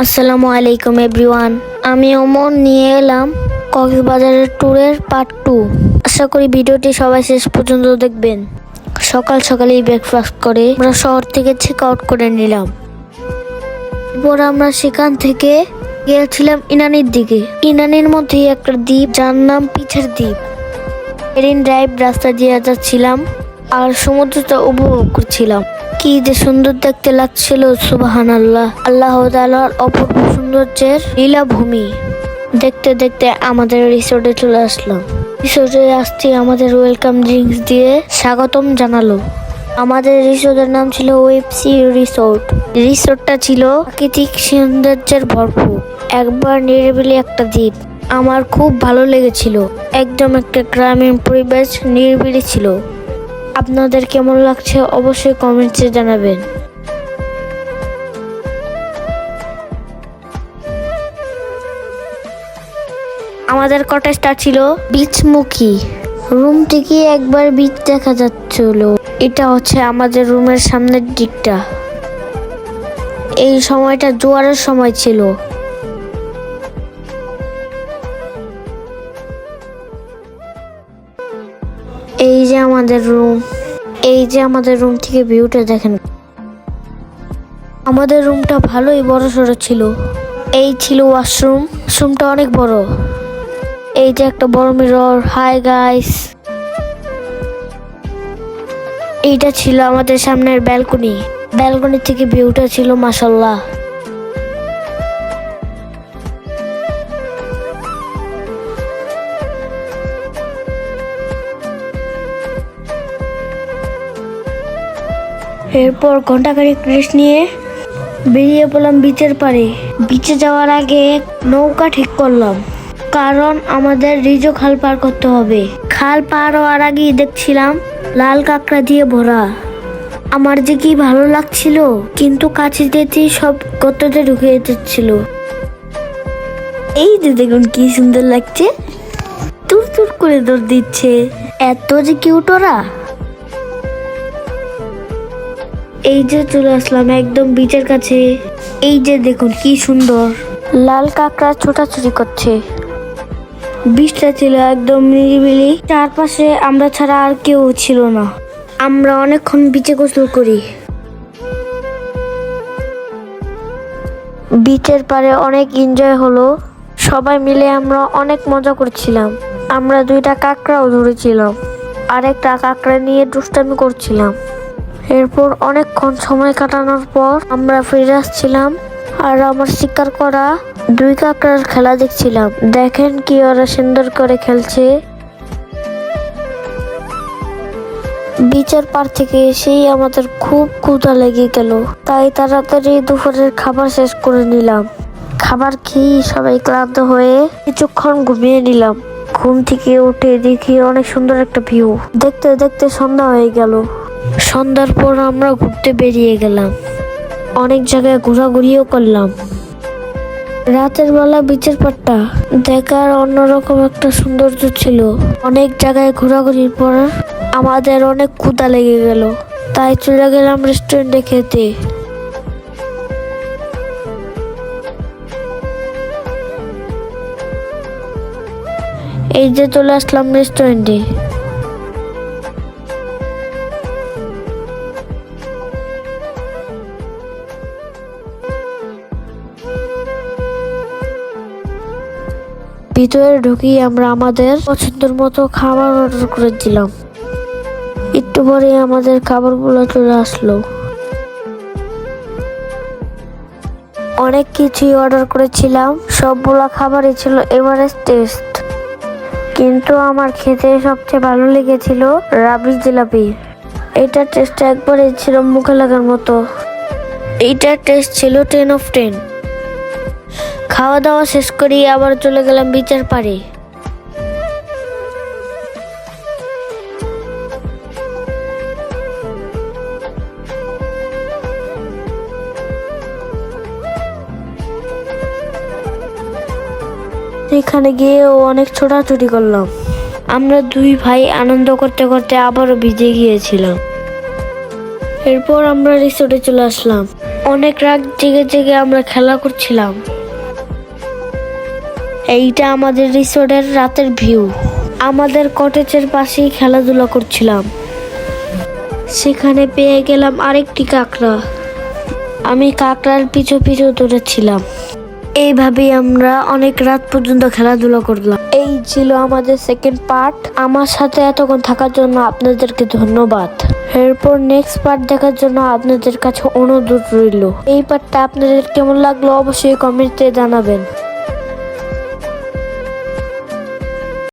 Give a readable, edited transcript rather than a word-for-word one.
আসসালামু আলাইকুম এভরিওয়ান। আমি ওমর নিয়ে এলাম কক্সবাজারের ট্যুরের পার্ট 2। আশা করি ভিডিওটি সবাই শেষ পর্যন্ত দেখবেন। সকাল সকালেই ব্রেকফাস্ট করে আমরা শহর থেকে চেক আউট করে নিলাম। এরপর আমরা সেখান থেকে গিয়েছিলাম ইনানির দিকে। ইনানির মধ্যেই একটা দ্বীপ, যার নাম পিছের দ্বীপ। মেরিন ড্রাইভ রাস্তা দিয়ে যাচ্ছিলাম আর সমুদ্রটা উপভোগ করছিলাম। কি যে সুন্দর দেখতে লাগছিল, সুবহানাল্লাহ। আল্লাহ তাআলার অপূর্ব সৌন্দর্যের লীলাভূমি দেখতে দেখতে আমাদের রিসোর্টে চলে আসলাম। রিসোর্টে আসতে আমাদের ওয়েলকাম ড্রিঙ্কস দিয়ে স্বাগতম জানালো। আমাদের রিসোর্টের নাম ছিল ওয়েবসি রিসোর্ট। রিসোর্টটা ছিল প্রাকৃতিক সৌন্দর্যের ভরপুর, একবার নিরিবিলি একটা দ্বীপ। আমার খুব ভালো লেগেছিল। একদম একটা গ্রামীণ পরিবেশ, নিরিবিলি ছিল। আপনাদের কেমন লাগছে অবশ্যই কমেন্টসে জানাবেন। আমাদের কটেজটা ছিল বিচমুখী। রুম থেকে একবার বিচ দেখা যাচ্ছিল। এটা হচ্ছে আমাদের রুমের সামনের দিকটা। এই সময়টা জোয়ারের সময় ছিল। এই যে আমাদের রুম থেকে ভিউটা দেখেন। আমাদের রুমটা ভালোই বড় সড়ো ছিল। এই ছিল ওয়াশরুমটা অনেক বড়। এই যে একটা বড় মিরর। হাই গাইস, এইটা ছিল আমাদের সামনের ব্যালকনি থেকে ভিউটা ছিল মাশাআল্লাহ। এরপর ঘন্টাখানেক রেস্ট নিয়ে বেরিয়ে পড়লাম বিচের পাড়ে। বিচে যাওয়ার আগে নৌকা ঠিক করলাম, কারণ আমাদের রিজো খাল পার করতে হবে। খাল পার হওয়ার আগেই দেখছিলাম লাল কাঁকড়া দিয়ে ভরা। আমার যে কি ভালো লাগছিল, কিন্তু কাছে যেতেই সব গর্ততে ঢুকে যাচ্ছিল। এই যে দেখুন কি সুন্দর লাগছে, তুর তুর করে দৌড় দিচ্ছে। এত যে কিউট ওরা। এই যে চলে আসলাম একদম বিচের কাছে। এই যে দেখুন কি সুন্দর লাল কাঁকড়া ছোটাছুটি করছে। বিচটা ছিল একদম নিরিবিলি, চারপাশে আমরা ছাড়া আর কেউ ছিল না। আমরা অনেকক্ষণ বিচে গোসল করি। বিচের পাড়ে অনেক এনজয় হলো। সবাই মিলে আমরা অনেক মজা করছিলাম। আমরা 2টা কাঁকড়াও ধরেছিলাম, আর একটা কাঁকড়া নিয়ে দুষ্টামি করছিলাম। এরপর অনেকক্ষণ সময় কাটানোর পর আমরা ফিরে আসছিলাম, আর আমার শিকার করা 2 কাঁকড়ার খেলা দেখছিলাম। দেখেন কি ওরা সুন্দর করে খেলছে। বিচের পাড় থেকে এসেই আমাদের খুব ক্ষুধা লেগে গেল, তাই তাড়াতাড়ি দুপুরের খাবার শেষ করে নিলাম। খাবার খেয়ে সবাই ক্লান্ত হয়ে কিছুক্ষণ ঘুমিয়ে নিলাম। ঘুম থেকে উঠে দেখি অনেক সুন্দর একটা ভিউ। দেখতে দেখতে সন্ধ্যা হয়ে গেল। সন্ধ্যার পর আমরা ঘুরতে বেরিয়ে গেলাম। অনেক জায়গায় ঘোরাঘুরিও করলাম। রাতের বেলা বিচের পাড়টা দেখার অন্যরকম একটা সৌন্দর্য ছিল। অনেক জায়গায় ঘোরাঘুরির পর আমাদের অনেক ক্ষুধা লেগে গেল, তাই চলে গেলাম রেস্টুরেন্টে খেতে। এই যে চলে আসলাম রেস্টুরেন্টে। ভিতরে ঢুকি আমরা আমাদের পছন্দের মতো খাবার অর্ডার করেছিলাম। একটু পরে আমাদের খাবারগুলো চলে আসলো। অনেক কিছুই অর্ডার করেছিলাম, সবগুলা খাবারই ছিল এভারেস্ট টেস্ট। কিন্তু আমার খেতে সবচেয়ে ভালো লেগেছিল রাবড়ি জিলাপি। এটার টেস্ট একবারে ছিল মুখে লাগার মতো। এইটার টেস্ট ছিল 10 of 10। খাওয়া দাওয়া শেষ করি আবার চলে গেলাম বিচের পাড়ে। এখানে গিয়ে অনেক ছোটাছুটি করলাম। আমরা 2 ভাই আনন্দ করতে করতে আবারও ভিজে গিয়েছিলাম। এরপর আমরা রিসোর্টে চলে আসলাম। অনেক রাত জেগে জেগে আমরা খেলা করছিলাম। এইটা আমাদের রিসোর্টের রাতের ভিউ। আমাদের কটেজের পাশেই খেলাধুলা করছিলাম। সেখানে পেয়ে গেলাম আরেকটি কাঁকড়া। আমি কাঁকড়ার পিছু পিছু দৌড়েছিলাম। এইভাবেই আমরা অনেক রাত পর্যন্ত খেলাধুলা করলাম। এই ছিল আমাদের সেকেন্ড পার্ট। আমার সাথে এতক্ষণ থাকার জন্য আপনাদেরকে ধন্যবাদ। এরপর নেক্সট পার্ট দেখার জন্য আপনাদের কাছে অনুরোধ রইল। এই পার্টটা আপনাদের কেমন লাগলো অবশ্যই কমেন্টে জানাবেন।